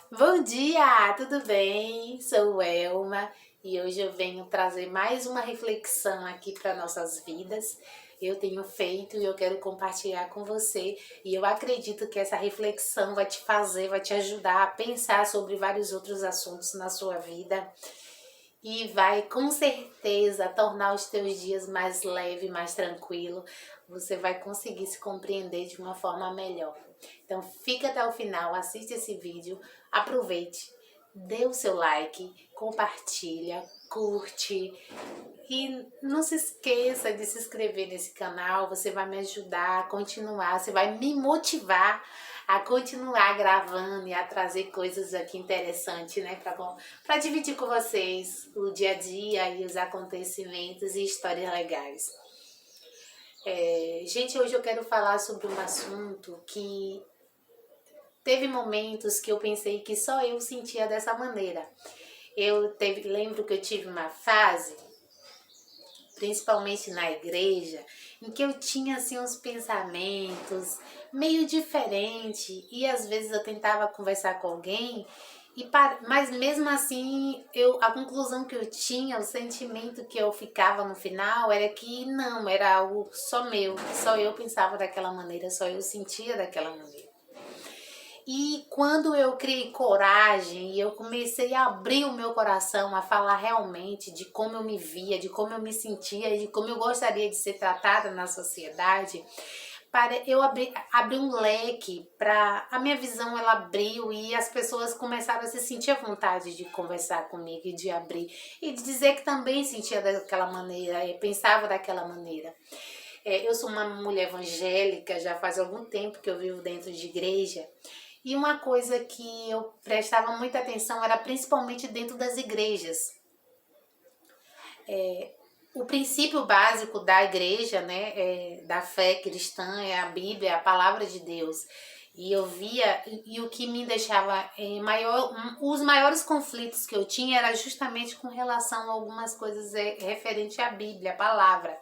Bom dia, tudo bem? Sou Elma e hoje eu venho trazer mais uma reflexão aqui para nossas vidas. Eu tenho feito e eu quero compartilhar com você, e eu acredito que essa reflexão vai te ajudar a pensar sobre vários outros assuntos na sua vida e vai com certeza tornar os teus dias mais leve, mais tranquilo. Você vai conseguir se compreender de uma forma melhor. Então fica até o final, assiste esse vídeo, aproveite, dê o seu like, compartilha, curte e não se esqueça de se inscrever nesse canal. Você vai me ajudar a continuar, você vai me motivar a continuar gravando e a trazer coisas aqui interessantes, né, para dividir com vocês o dia a dia e os acontecimentos e histórias legais. Gente, hoje eu quero falar sobre um assunto que teve momentos que eu pensei que só eu sentia dessa maneira. Lembro que eu tive uma fase, principalmente na igreja, em que eu tinha assim uns pensamentos meio diferentes e às vezes eu tentava conversar com alguém mas mesmo assim a conclusão que eu tinha, o sentimento que eu ficava no final era que não, era algo só meu, só eu pensava daquela maneira, só eu sentia daquela maneira. E quando eu criei coragem e eu comecei a abrir o meu coração, a falar realmente de como eu me via, de como eu me sentia e de como eu gostaria de ser tratada na sociedade, eu abri um leque para a minha visão, ela abriu e as pessoas começaram a se sentir à vontade de conversar comigo e de abrir e de dizer que também sentia daquela maneira e pensava daquela maneira. Eu sou uma mulher evangélica, já faz algum tempo que eu vivo dentro de igreja. E uma coisa que eu prestava muita atenção era principalmente dentro das igrejas. O princípio básico da igreja, né, da fé cristã, é a Bíblia, é a palavra de Deus. E eu via, e o que me deixava os maiores conflitos que eu tinha era justamente com relação a algumas coisas referente à Bíblia, a palavra.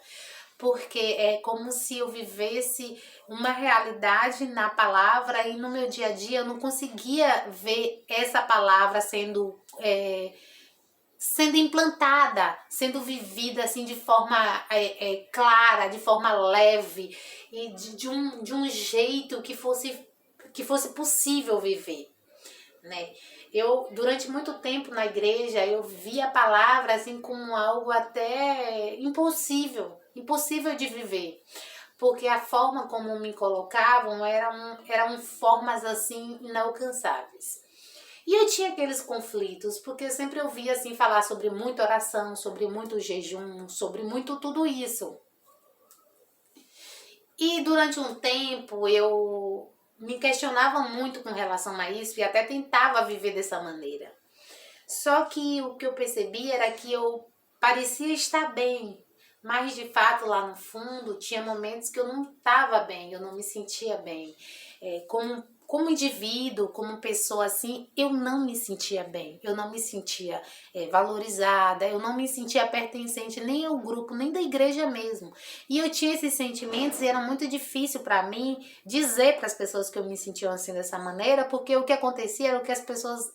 Porque é como se eu vivesse uma realidade na palavra e no meu dia a dia eu não conseguia ver essa palavra sendo implantada, sendo vivida assim de forma clara, de forma leve e de um jeito que fosse possível viver, né? Eu, durante muito tempo na igreja, eu via a palavra assim como algo até impossível de viver, porque a forma como me colocavam eram formas assim inalcançáveis. E eu tinha aqueles conflitos, porque eu sempre ouvia assim falar sobre muita oração, sobre muito jejum, sobre muito tudo isso. E durante um tempo eu me questionava muito com relação a isso e até tentava viver dessa maneira. Só que o que eu percebi era que eu parecia estar bem, mas de fato lá no fundo tinha momentos que eu não estava bem, eu não me sentia bem. Como indivíduo, como pessoa assim, eu não me sentia bem, eu não me sentia valorizada, eu não me sentia pertencente nem ao grupo, nem da igreja mesmo. E eu tinha esses sentimentos e era muito difícil para mim dizer para as pessoas que eu me sentia assim dessa maneira, porque o que acontecia era que as pessoas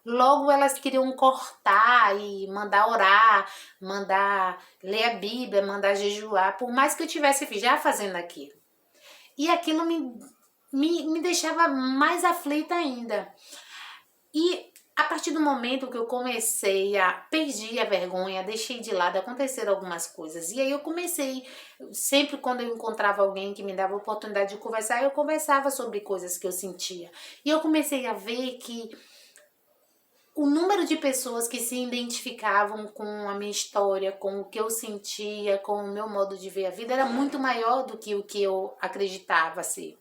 logo elas queriam cortar e mandar orar, mandar ler a Bíblia, mandar jejuar, por mais que eu tivesse já fazendo aquilo. E aquilo me deixava mais aflita ainda. E a partir do momento que eu perdi a vergonha, deixei de lado, aconteceram algumas coisas. E aí eu comecei, sempre quando eu encontrava alguém que me dava a oportunidade de conversar, eu conversava sobre coisas que eu sentia. E eu comecei a ver que o número de pessoas que se identificavam com a minha história, com o que eu sentia, com o meu modo de ver a vida, era muito maior do que o que eu acreditava ser.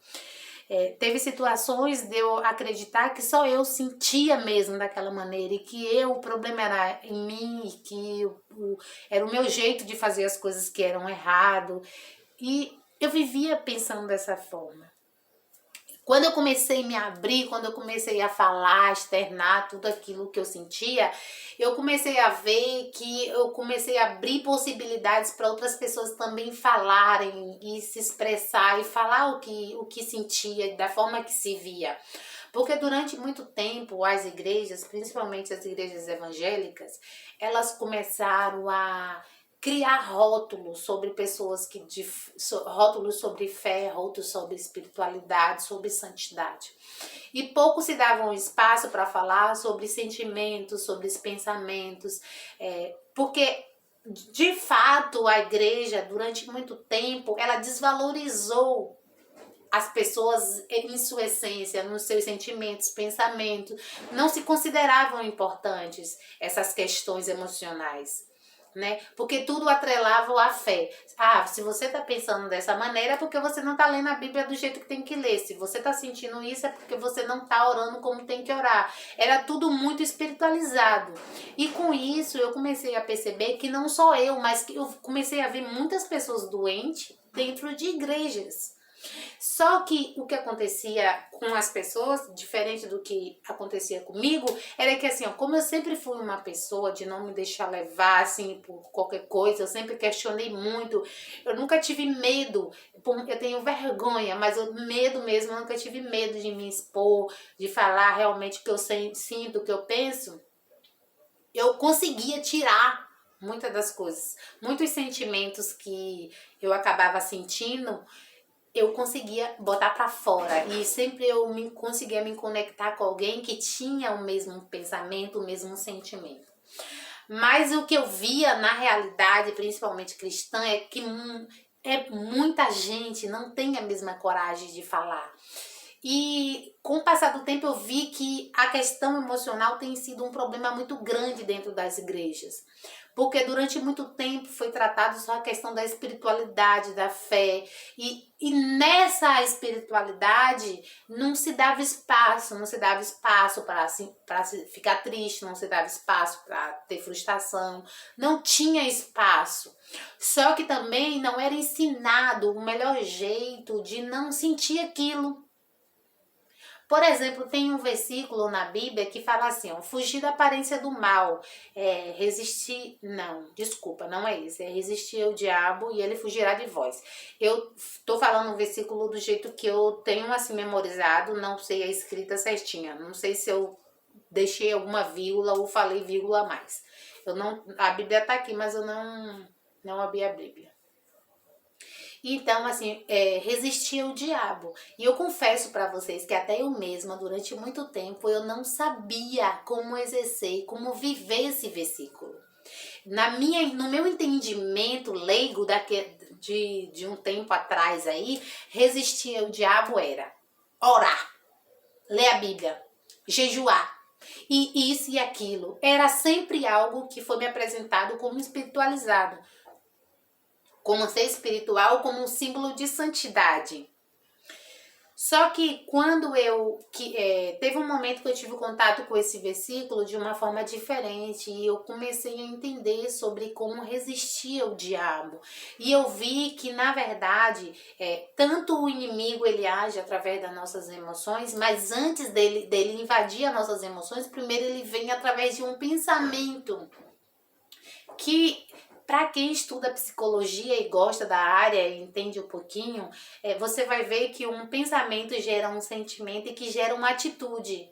Teve situações de eu acreditar que só eu sentia mesmo daquela maneira e que o problema era em mim e que era o meu jeito de fazer as coisas que eram errado. E eu vivia pensando dessa forma. Quando eu comecei a me abrir, quando eu comecei a falar, externar tudo aquilo que eu sentia, eu comecei a ver que eu comecei a abrir possibilidades para outras pessoas também falarem e se expressar e falar o que sentia, da forma que se via. Porque durante muito tempo as igrejas, principalmente as igrejas evangélicas, elas começaram a criar rótulos sobre pessoas rótulos sobre fé, rótulos sobre espiritualidade, sobre santidade. E pouco se davam espaço para falar sobre sentimentos, sobre os pensamentos, porque de fato a igreja durante muito tempo ela desvalorizou as pessoas em sua essência, nos seus sentimentos, pensamentos, não se consideravam importantes essas questões emocionais, né? Porque tudo atrelava à fé. Ah, se você está pensando dessa maneira é porque você não está lendo a Bíblia do jeito que tem que ler. Se você está sentindo isso é porque você não está orando como tem que orar. Era tudo muito espiritualizado. E com isso eu comecei a perceber que não só eu, mas que eu comecei a ver muitas pessoas doentes dentro de igrejas. Só que o que acontecia com as pessoas, diferente do que acontecia comigo, era que assim, ó, como eu sempre fui uma pessoa de não me deixar levar assim por qualquer coisa, eu sempre questionei muito, eu nunca tive medo, eu tenho vergonha, mas medo mesmo, eu nunca tive medo de me expor, de falar realmente o que eu sinto, o que eu penso, eu conseguia tirar muitas das coisas, muitos sentimentos que eu acabava sentindo, eu conseguia botar para fora e sempre conseguia me conectar com alguém que tinha o mesmo pensamento, o mesmo sentimento. Mas o que eu via na realidade, principalmente cristã, é que muita gente não tem a mesma coragem de falar. E com o passar do tempo eu vi que a questão emocional tem sido um problema muito grande dentro das igrejas. Porque durante muito tempo foi tratado só a questão da espiritualidade, da fé. E nessa espiritualidade não se dava espaço, não se dava espaço para ficar triste, não se dava espaço para ter frustração, não tinha espaço. Só que também não era ensinado o melhor jeito de não sentir aquilo. Por exemplo, tem um versículo na Bíblia que fala assim, ó, fugir da aparência do mal, resistir, não, desculpa, não é isso, é resistir ao diabo e ele fugirá de vós. Eu tô falando um versículo do jeito que eu tenho assim memorizado, não sei a escrita certinha, não sei se eu deixei alguma vírgula ou falei vírgula a mais. A Bíblia tá aqui, mas eu não abri a Bíblia. Então, assim, resistir ao diabo. E eu confesso para vocês que até eu mesma, durante muito tempo, eu não sabia como exercer, como viver esse versículo. No meu entendimento leigo de um tempo atrás aí, resistir ao diabo era orar, ler a Bíblia, jejuar. E isso e aquilo. Era sempre algo que foi me apresentado como espiritualizado. Como ser espiritual, como um símbolo de santidade. Só que quando teve um momento que eu tive contato com esse versículo de uma forma diferente e eu comecei a entender sobre como resistir ao diabo. E eu vi que, na verdade, tanto o inimigo ele age através das nossas emoções, mas antes dele invadir as nossas emoções, primeiro ele vem através de um pensamento que... Para quem estuda psicologia e gosta da área e entende um pouquinho, você vai ver que um pensamento gera um sentimento e que gera uma atitude.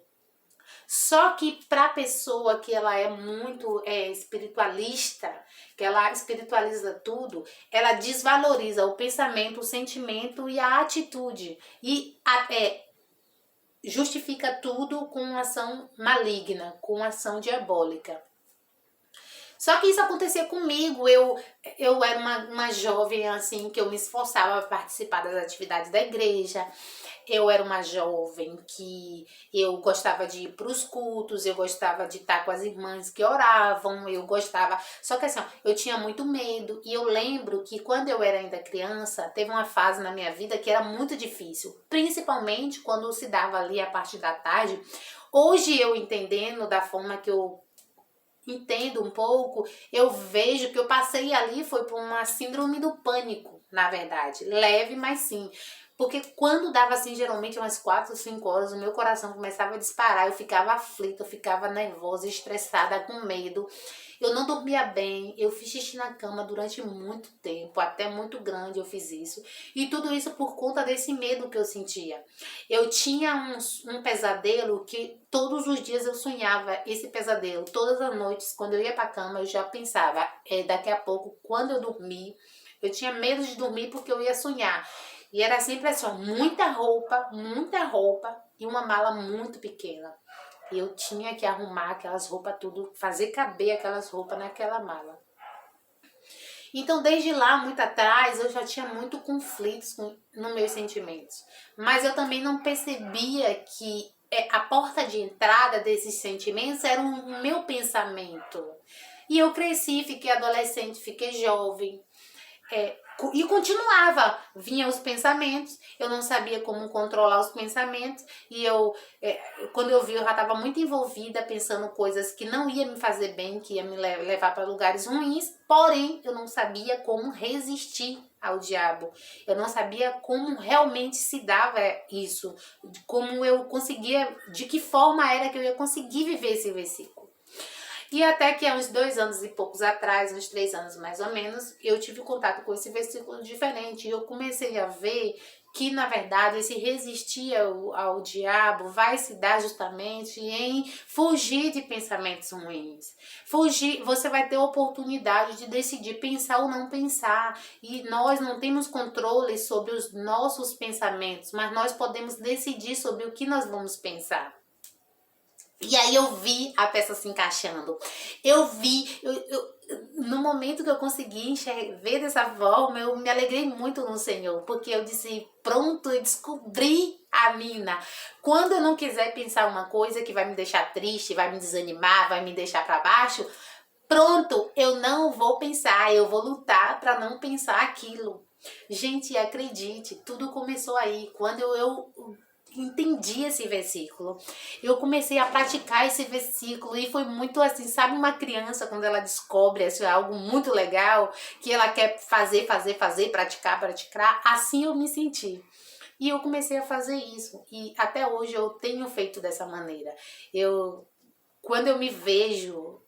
Só que para a pessoa que ela é muito espiritualista, que ela espiritualiza tudo, ela desvaloriza o pensamento, o sentimento e a atitude. E justifica tudo com ação maligna, com ação diabólica. Só que isso acontecia comigo, eu era uma jovem assim, que eu me esforçava para participar das atividades da igreja, eu era uma jovem que eu gostava de ir para os cultos, eu gostava de estar com as irmãs que oravam, eu gostava, só que assim, eu tinha muito medo, e eu lembro que quando eu era ainda criança, teve uma fase na minha vida que era muito difícil, principalmente quando se dava ali a parte da tarde. Hoje eu entendendo da forma que eu entendo um pouco, eu vejo que eu passei ali foi por uma síndrome do pânico, na verdade, leve, mas sim, Porque quando dava assim, geralmente umas 4 ou 5 horas, o meu coração começava a disparar, eu ficava aflita, eu ficava nervosa, estressada, com medo. Eu não dormia bem, eu fiz xixi na cama durante muito tempo, até muito grande eu fiz isso. E tudo isso por conta desse medo que eu sentia. Eu tinha um pesadelo que todos os dias eu sonhava esse pesadelo. Todas as noites, quando eu ia pra cama, eu já pensava, daqui a pouco, quando eu dormir, eu tinha medo de dormir porque eu ia sonhar. E era sempre assim, ó, muita roupa e uma mala muito pequena. E eu tinha que arrumar aquelas roupas tudo, fazer caber aquelas roupas naquela mala. Então, desde lá, muito atrás, eu já tinha muito conflitos nos meus sentimentos. Mas eu também não percebia que a porta de entrada desses sentimentos era o meu pensamento. E eu cresci, fiquei adolescente, fiquei jovem. E continuava, vinha os pensamentos, eu não sabia como controlar os pensamentos, e quando eu vi, eu já estava muito envolvida, pensando coisas que não ia me fazer bem, que ia me levar para lugares ruins, porém, eu não sabia como resistir ao diabo, eu não sabia como realmente se dava isso, como eu conseguia, de que forma era que eu ia conseguir viver esse versículo. E até que há uns 2 anos e poucos atrás, uns 3 anos mais ou menos, eu tive contato com esse versículo diferente. E eu comecei a ver que, na verdade, esse resistir ao diabo vai se dar justamente em fugir de pensamentos ruins. Fugir, você vai ter oportunidade de decidir pensar ou não pensar. E nós não temos controle sobre os nossos pensamentos, mas nós podemos decidir sobre o que nós vamos pensar. E aí eu vi a peça se encaixando. No momento que eu consegui ver dessa forma, eu me alegrei muito no Senhor, porque eu disse, pronto, eu descobri a mina. Quando eu não quiser pensar uma coisa que vai me deixar triste, vai me desanimar, vai me deixar para baixo, pronto, eu não vou pensar, eu vou lutar para não pensar aquilo. Gente, acredite, tudo começou aí, quando eu entendi esse versículo. Eu comecei a praticar esse versículo e foi muito assim, sabe uma criança quando ela descobre assim, algo muito legal, que ela quer fazer, praticar, assim eu me senti. E eu comecei a fazer isso e até hoje eu tenho feito dessa maneira. Quando eu me vejo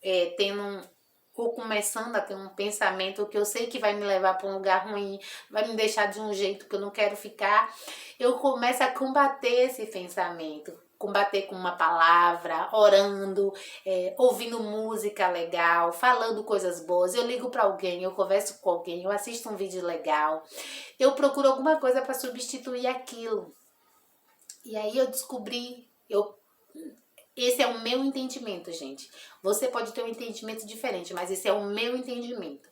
ou começando a ter um pensamento que eu sei que vai me levar para um lugar ruim, vai me deixar de um jeito que eu não quero ficar, eu começo a combater esse pensamento. Combater com uma palavra, orando, ouvindo música legal, falando coisas boas. Eu ligo para alguém, eu converso com alguém, eu assisto um vídeo legal. Eu procuro alguma coisa para substituir aquilo. E aí eu descobri, esse é o meu entendimento, gente. Você pode ter um entendimento diferente, mas esse é o meu entendimento.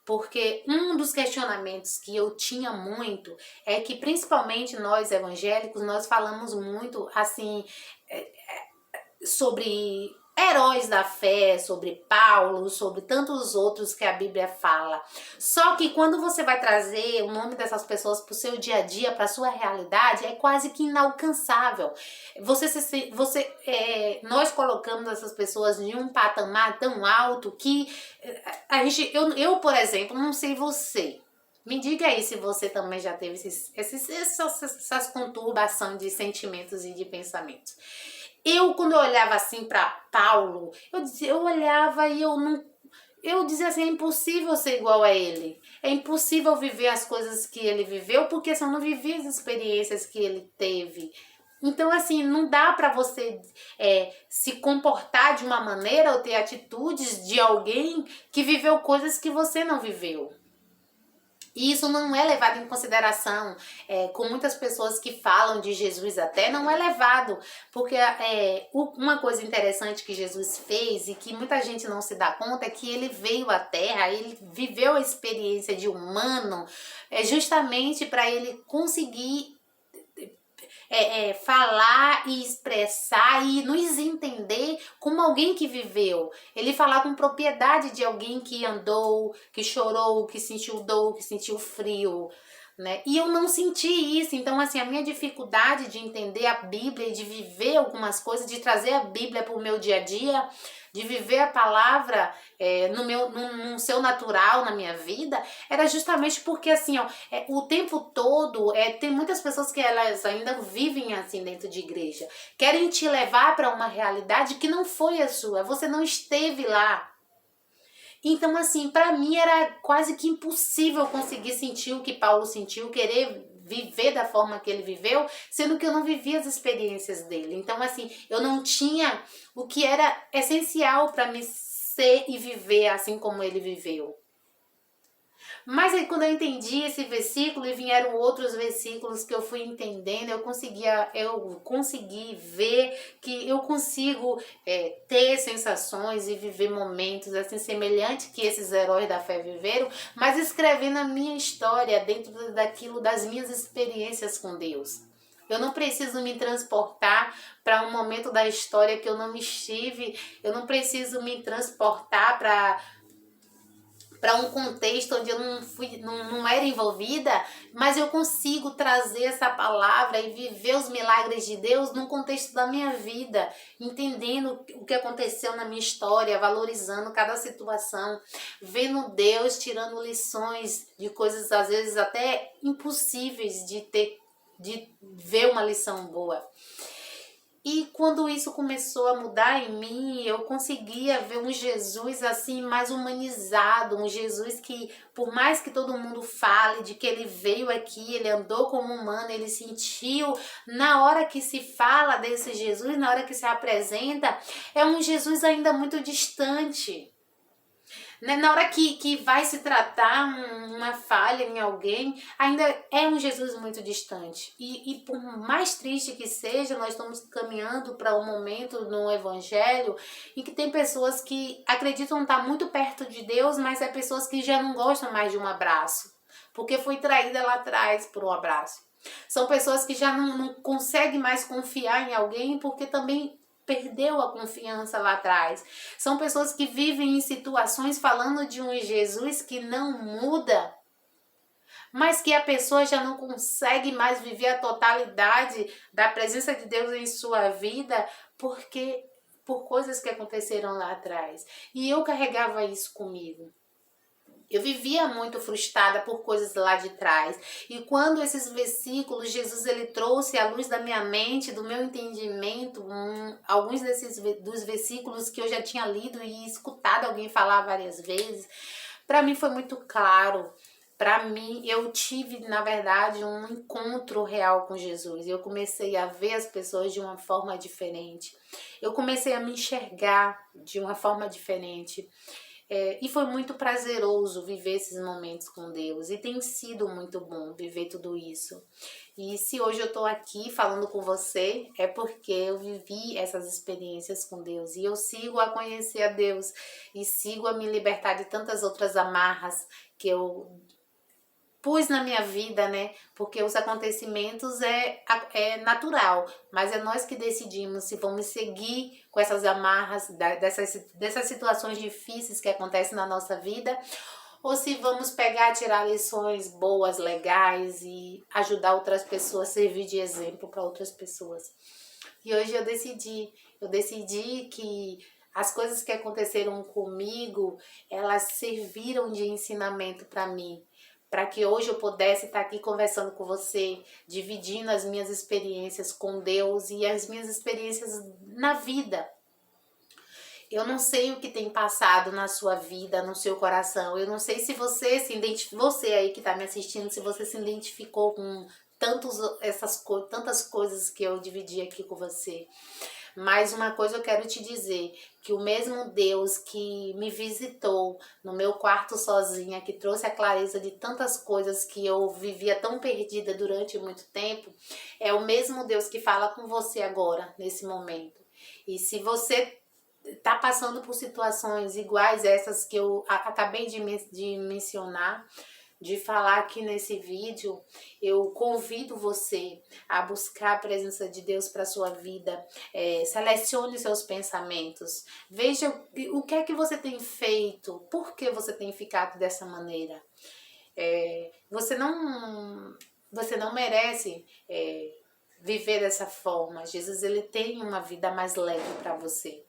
Porque um dos questionamentos que eu tinha muito é que, principalmente nós evangélicos, nós falamos muito, assim, sobre heróis da fé, sobre Paulo, sobre tantos outros que a Bíblia fala. Só que quando você vai trazer o nome dessas pessoas para o seu dia a dia, para a sua realidade, é quase que inalcançável. Nós colocamos essas pessoas em um patamar tão alto que eu, por exemplo, não sei você. Me diga aí se você também já teve essas conturbações de sentimentos e de pensamentos. Quando eu olhava assim para Paulo, eu olhava e eu dizia assim, é impossível ser igual a ele. É impossível viver as coisas que ele viveu, porque se eu não vivi as experiências que ele teve. Então, assim, não dá para você se comportar de uma maneira ou ter atitudes de alguém que viveu coisas que você não viveu. E isso não é levado em consideração, com muitas pessoas que falam de Jesus até, não é levado, porque uma coisa interessante que Jesus fez e que muita gente não se dá conta é que ele veio à Terra, ele viveu a experiência de humano, justamente para ele conseguir falar e expressar e nos entender como alguém que viveu. Ele falar com propriedade de alguém que andou, que chorou, que sentiu dor, que sentiu frio, né? E eu não senti isso. Então, assim, a minha dificuldade de entender a Bíblia e de viver algumas coisas, de trazer a Bíblia para o meu dia a dia, de viver a palavra no seu natural, na minha vida, era justamente porque assim, ó, o tempo todo, tem muitas pessoas que elas ainda vivem assim dentro de igreja, querem te levar para uma realidade que não foi a sua, você não esteve lá. Então, assim, para mim era quase que impossível conseguir sentir o que Paulo sentiu, querer viver da forma que ele viveu, sendo que eu não vivia as experiências dele. Então, assim, eu não tinha o que era essencial para me ser e viver assim como ele viveu. Mas aí quando eu entendi esse versículo e vieram outros versículos que eu fui entendendo, eu consegui ver que eu consigo ter sensações e viver momentos assim semelhantes que esses heróis da fé viveram, mas escrevendo a minha história dentro daquilo das minhas experiências com Deus. Eu não preciso me transportar para um momento da história que eu não estive, eu não preciso me transportar para um contexto onde eu não era envolvida, mas eu consigo trazer essa palavra e viver os milagres de Deus num contexto da minha vida, entendendo o que aconteceu na minha história, valorizando cada situação, vendo Deus tirando lições de coisas às vezes até impossíveis de ver uma lição boa. E quando isso começou a mudar em mim, eu conseguia ver um Jesus assim mais humanizado, um Jesus que, por mais que todo mundo fale de que ele veio aqui, ele andou como humano, ele sentiu, na hora que se fala desse Jesus, na hora que se apresenta, é um Jesus ainda muito distante. Na hora que vai se tratar uma falha em alguém, ainda é um Jesus muito distante. E por mais triste que seja, nós estamos caminhando para um momento no Evangelho em que tem pessoas que acreditam estar muito perto de Deus, mas é pessoas que já não gostam mais de um abraço, porque foi traída lá atrás por um abraço. São pessoas que já não conseguem mais confiar em alguém porque também perdeu a confiança lá atrás. São pessoas que vivem em situações falando de um Jesus que não muda, mas que a pessoa já não consegue mais viver a totalidade da presença de Deus em sua vida por coisas que aconteceram lá atrás. E eu carregava isso comigo. Eu vivia muito frustrada por coisas lá de trás. E quando esses versículos, Jesus ele trouxe à luz da minha mente, do meu entendimento, alguns dos versículos que eu já tinha lido e escutado alguém falar várias vezes, para mim foi muito claro. Para mim, eu tive, na verdade, um encontro real com Jesus. Eu comecei a ver as pessoas de uma forma diferente. Eu comecei a me enxergar de uma forma diferente. E foi muito prazeroso viver esses momentos com Deus. E tem sido muito bom viver tudo isso. E se hoje eu tô aqui falando com você, é porque eu vivi essas experiências com Deus. E eu sigo a conhecer a Deus. E sigo a me libertar de tantas outras amarras que eu pus na minha vida, né? Porque os acontecimentos é natural, mas é nós que decidimos se vamos seguir com essas amarras dessas situações difíceis que acontecem na nossa vida, ou se vamos pegar, tirar lições boas, legais e ajudar outras pessoas, servir de exemplo para outras pessoas. E hoje eu decidi que as coisas que aconteceram comigo, elas serviram de ensinamento para mim, para que hoje eu pudesse estar aqui conversando com você, dividindo as minhas experiências com Deus e as minhas experiências na vida. Eu não sei o que tem passado na sua vida, no seu coração. Eu não sei se você você aí que está me assistindo, se você se identificou com tantas coisas que eu dividi aqui com você. Mas uma coisa eu quero te dizer, que o mesmo Deus que me visitou no meu quarto sozinha, que trouxe a clareza de tantas coisas que eu vivia tão perdida durante muito tempo, é o mesmo Deus que fala com você agora, nesse momento. E se você está passando por situações iguais a essas que eu acabei de mencionar, de falar aqui nesse vídeo, eu convido você a buscar a presença de Deus para sua vida. Selecione seus pensamentos, veja o que é que você tem feito, por que você tem ficado dessa maneira. Você não merece viver dessa forma. Jesus ele tem uma vida mais leve para você.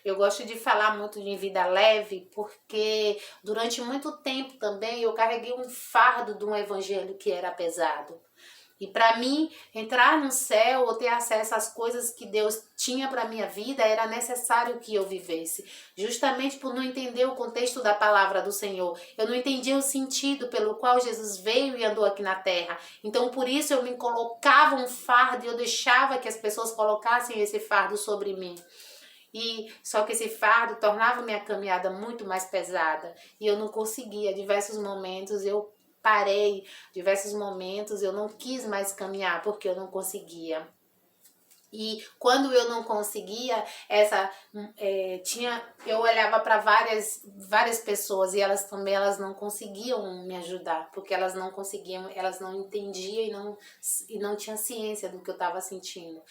Eu gosto de falar muito de vida leve, porque durante muito tempo também eu carreguei um fardo de um evangelho que era pesado. E para mim, entrar no céu ou ter acesso às coisas que Deus tinha para minha vida, era necessário que eu vivesse. Justamente por não entender o contexto da palavra do Senhor. Eu não entendia o sentido pelo qual Jesus veio e andou aqui na terra. Então, por isso, eu me colocava um fardo e eu deixava que as pessoas colocassem esse fardo sobre mim. E só que esse fardo tornava minha caminhada muito mais pesada. E eu não conseguia. Diversos momentos eu parei, diversos momentos eu não quis mais caminhar porque eu não conseguia. E quando eu não conseguia, eu olhava para várias pessoas e elas não conseguiam me ajudar, porque elas não conseguiam, elas não entendiam e não tinham ciência do que eu estava sentindo.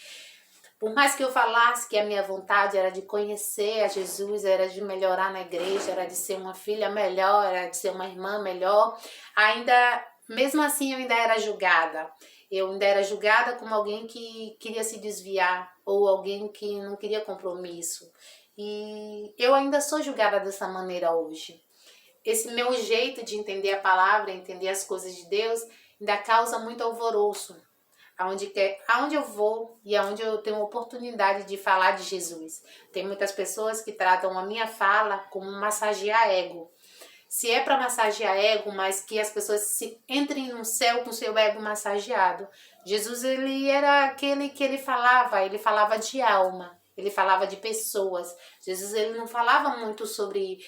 Por mais que eu falasse que a minha vontade era de conhecer a Jesus, era de melhorar na igreja, era de ser uma filha melhor, era de ser uma irmã melhor, mesmo assim eu ainda era julgada. Eu ainda era julgada como alguém que queria se desviar ou alguém que não queria compromisso. E eu ainda sou julgada dessa maneira hoje. Esse meu jeito de entender a palavra, entender as coisas de Deus, ainda causa muito alvoroço. Aonde eu vou e aonde eu tenho oportunidade de falar de Jesus. Tem muitas pessoas que tratam a minha fala como massagear ego. Se é para massagear ego, mas que as pessoas entrem no céu com seu ego massageado. Jesus, ele era aquele que ele falava de alma, ele falava de pessoas. Jesus, ele não falava muito sobre...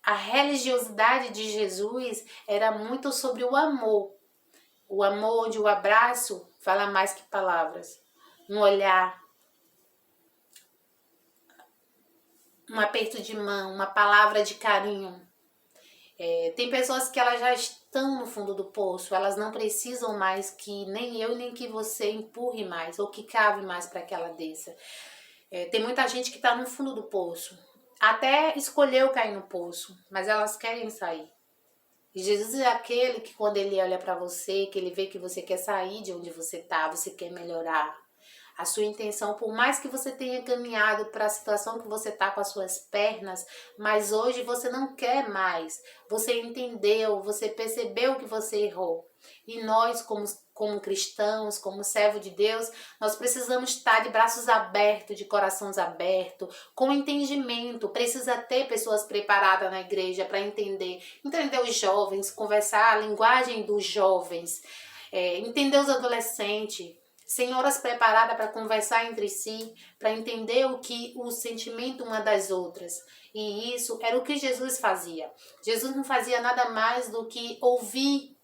a religiosidade de Jesus era muito sobre o amor. O amor onde o abraço fala mais que palavras. Um olhar, um aperto de mão, uma palavra de carinho. Tem pessoas que elas já estão no fundo do poço, elas não precisam mais que nem eu nem que você empurre mais ou que cave mais para que ela desça. Tem muita gente que está no fundo do poço, até escolheu cair no poço, mas elas querem sair. E Jesus é aquele que quando ele olha para você, que ele vê que você quer sair de onde você está, você quer melhorar. A sua intenção, por mais que você tenha caminhado para a situação que você está com as suas pernas, mas hoje você não quer mais. Você entendeu, você percebeu que você errou. E nós, como cristãos, como servo de Deus, nós precisamos estar de braços abertos, de corações abertos, com entendimento. Precisa ter pessoas preparadas na igreja para entender os jovens, conversar a linguagem dos jovens, entender os adolescentes. Senhoras preparadas para conversar entre si, para entender o sentimento uma das outras. E isso era o que Jesus fazia. Jesus não fazia nada mais do que ouvir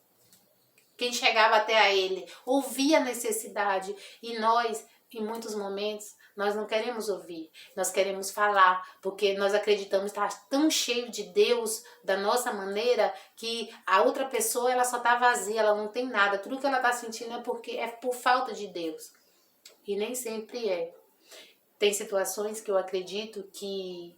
quem chegava até a ele, ouvir a necessidade. E nós, em muitos momentos, nós não queremos ouvir, nós queremos falar, porque nós acreditamos estar tão cheio de Deus da nossa maneira que a outra pessoa ela só está vazia, ela não tem nada, tudo que ela está sentindo é por falta de Deus. E nem sempre é. Tem situações que eu acredito que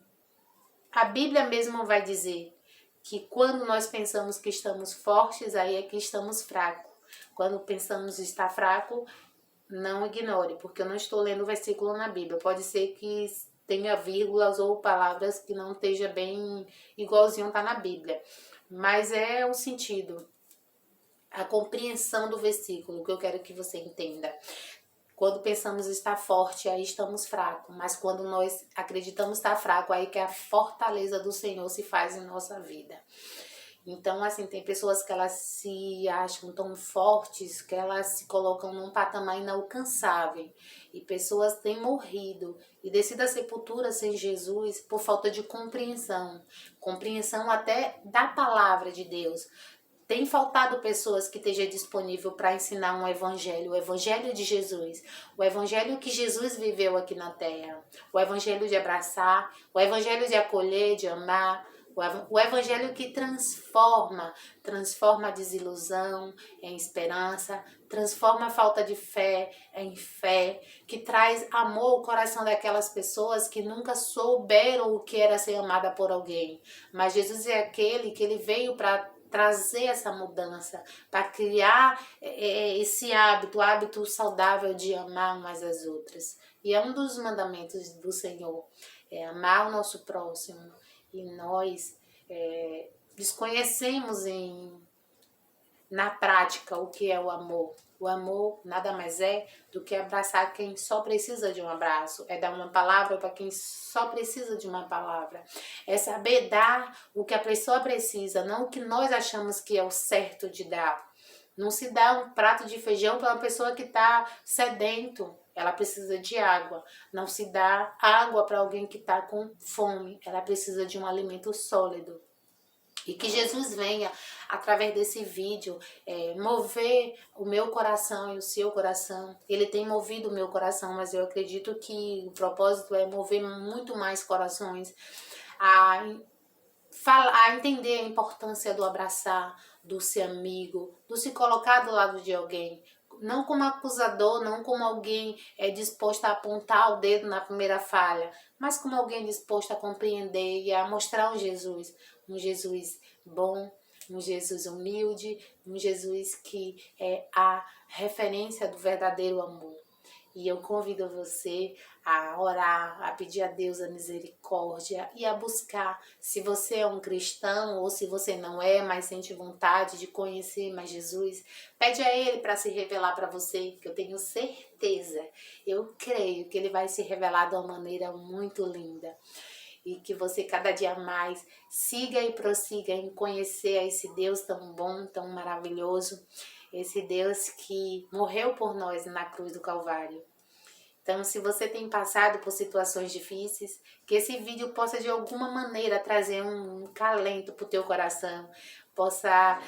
a Bíblia mesmo vai dizer que quando nós pensamos que estamos fortes, aí é que estamos fracos. Quando pensamos estar fraco, não ignore, porque eu não estou lendo o versículo na Bíblia. Pode ser que tenha vírgulas ou palavras que não esteja bem igualzinho está na Bíblia. Mas é o sentido, a compreensão do versículo que eu quero que você entenda. Quando pensamos estar forte, aí estamos fracos. Mas quando nós acreditamos estar fraco, aí que a fortaleza do Senhor se faz em nossa vida. Então, assim, tem pessoas que elas se acham tão fortes que elas se colocam num patamar inalcançável. E pessoas têm morrido e descido à sepultura sem Jesus por falta de compreensão. Compreensão até da palavra de Deus. Tem faltado pessoas que estejam disponível para ensinar um evangelho, o evangelho de Jesus, o evangelho que Jesus viveu aqui na terra, o evangelho de abraçar, o evangelho de acolher, de amar, o evangelho que transforma a desilusão em esperança, transforma a falta de fé em fé, que traz amor ao coração daquelas pessoas que nunca souberam o que era ser amada por alguém. Mas Jesus é aquele que ele veio para trazer essa mudança, para criar esse hábito saudável de amar umas às outras. E é um dos mandamentos do Senhor, é amar o nosso próximo. E nós desconhecemos na prática o que é o amor. O amor nada mais é do que abraçar quem só precisa de um abraço. É dar uma palavra para quem só precisa de uma palavra. É saber dar o que a pessoa precisa, não o que nós achamos que é o certo de dar. Não se dá um prato de feijão para uma pessoa que está sedento. Ela precisa de água. Não se dá água para alguém que está com fome. Ela precisa de um alimento sólido. E que Jesus venha, através desse vídeo, mover o meu coração e o seu coração. Ele tem movido o meu coração, mas eu acredito que o propósito é mover muito mais corações a entender a importância do abraçar, do ser amigo, do se colocar do lado de alguém. Não como acusador, não como alguém disposto a apontar o dedo na primeira falha, mas como alguém disposto a compreender e a mostrar um Jesus bom, um Jesus humilde, um Jesus que é a referência do verdadeiro amor. E eu convido você a orar, a pedir a Deus a misericórdia e a buscar. Se você é um cristão ou se você não é, mas sente vontade de conhecer mais Jesus, pede a Ele para se revelar para você, que eu tenho certeza, eu creio que Ele vai se revelar de uma maneira muito linda. E que você cada dia mais siga e prossiga em conhecer a esse Deus tão bom, tão maravilhoso, esse Deus que morreu por nós na cruz do Calvário. Então, se você tem passado por situações difíceis, que esse vídeo possa de alguma maneira trazer um calento para o teu coração, possa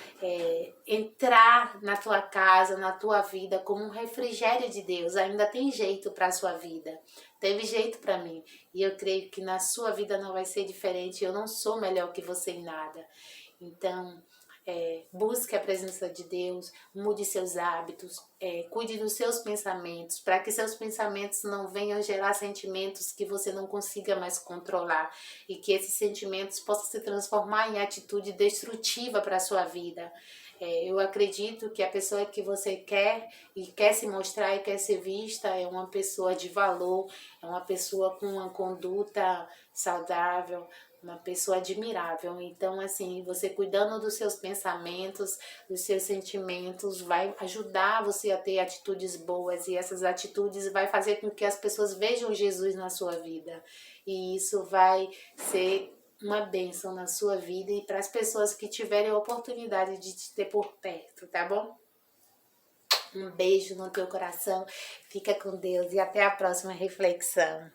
entrar na tua casa, na tua vida como um refrigério de Deus. Ainda tem jeito para a sua vida, teve jeito para mim. E eu creio que na sua vida não vai ser diferente. Eu não sou melhor que você em nada. Então, busque a presença de Deus, mude seus hábitos, cuide dos seus pensamentos, para que seus pensamentos não venham gerar sentimentos que você não consiga mais controlar e que esses sentimentos possam se transformar em atitude destrutiva para a sua vida. Eu acredito que a pessoa que você quer e quer se mostrar e quer ser vista é uma pessoa de valor, é uma pessoa com uma conduta saudável, uma pessoa admirável. Então, assim, você cuidando dos seus pensamentos, dos seus sentimentos, vai ajudar você a ter atitudes boas, e essas atitudes vai fazer com que as pessoas vejam Jesus na sua vida. E isso vai ser uma bênção na sua vida e para as pessoas que tiverem a oportunidade de te ter por perto, tá bom? Um beijo no teu coração, fica com Deus e até a próxima reflexão.